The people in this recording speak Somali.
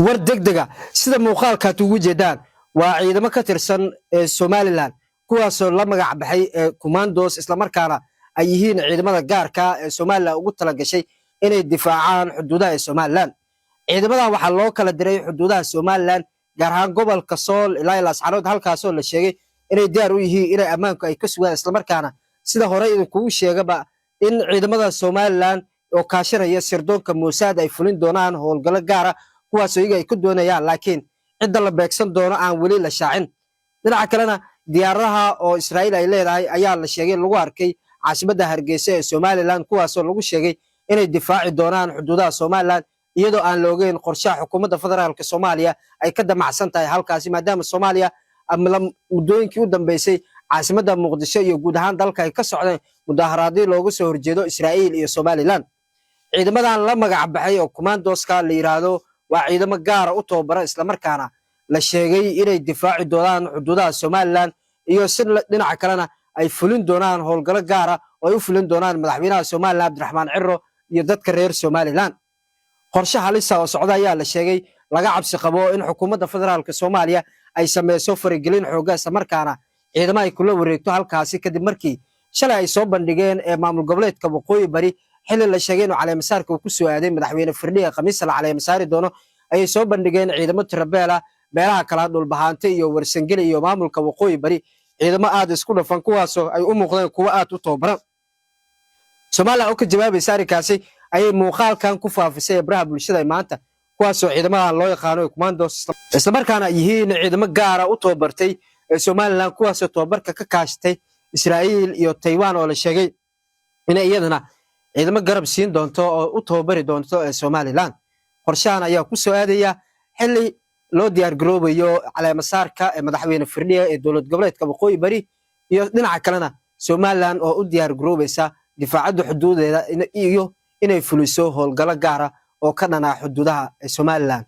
war degdega sida muuqaalka ugu jeedaan waa ciidamo ka tirsan Somaliland kuwaasoo la magac baxay commandos isla markaana ay yihiin ciidamada gaarka ee Somaliland ugu tala gashay inay difaacaan xuduudaha Somaliland ciidamada waxa loo kala diray xuduudaha Somaliland gaar ahaan gobolka Sool ilaa Lascaanood halkaasoo la sheegay inay diyaar u yihiin inay ammaanku ay ka sugaan isla markaana sida hore idinku sheegaba in ciidamada Somaliland oo kaashanaya sirdoonka Mossad ay fulin doonaan howlgalo gaar ah kuwaas oo ay ku doonayaan laakiin cid la beegsan doono aan wali la shaacin dhinaca kalena diyaaradaha oo Israa'iil ay leedahay ayaa la sheegay lagu arkay caasimadda Hargeysa ee Somaliland kuwaas oo lagu sheegay inay difaaci doonaan xuduudaha Somaliland iyadoo aan loogeyn qorshaha xukuumadda federaalka Soomaaliya ay ka damacsan tahay halkaasi maadaama Soomaaliya muddooyinkii u dambeysay caasimadda Muqdisho iyo guud ahaan dalka ay ka socdeen mudaharaadyo looga soo horjeedo Israa'iil iyo Somaliland ciidamadan la magac baxay oo commandoska la yiraahdo waa ciidamo gaar ah u tababaran isla markaana la sheegay inay difaaci doonaan xuduudaha Somaliland iyo si dhinaca kalena ay fulin doonaan howlgalo gaar ah oo ay u fulin doonaan madaxweynaha Somaliland Abdiraxmaan Cirro iyo dadka reer Somaliland qorshe halis ah oo socda ayaa la sheegay laga cabsi qabo in xukuumadda federaalka Soomaaliya ay sameyso faragelin xooggan isla markaana ciidamo ay kula wareegto halkaasi kadib markii shalay ay soo bandhigeen maamul goboleedka Waqooyi Bari xilli la sheegay inuu caleemasaarka uu ku soo aaday madaxweyne Firdhiye Khamiis la caleemasaari doono ay soo bandhigeen ciidamo tirabeela beelaha kala dhulbahaante iyo warsangeli iyo maamulka Waqooyi Bari ciidamo aad isku dhafan kuwaas oo ay u muuqdeen kuwa aad u tababaran Soomaaliya oo ka jawaabaysa arrinkaasi ayay muuqaalkan ku faafisay baraha bulshada maanta kuwaas oo ciidamada loo yaqaano commandos isla markaana yihiin ciidamo gaar ah u tababartay Somaliland kuwaas oo tababarka ka kaashatay Israa'iil iyo Taiwan oo la sheegay inay iyadana ciidamo garab siin doonto oo u tababari doonto Somaliland qorshahan ayaa ku soo aadaya xilli loo diyaar garoobayo caleemasaarka madaxweyne Firdhiye ee dowlad goboleedka Waqooyi Bari iyo dhinaca kalena Somaliland oo u diyaar garoobaysa difaacada xuduudeeda iyo inay fuliso howlgalo gaar ah oo ka dhana xuduudaha Somaliland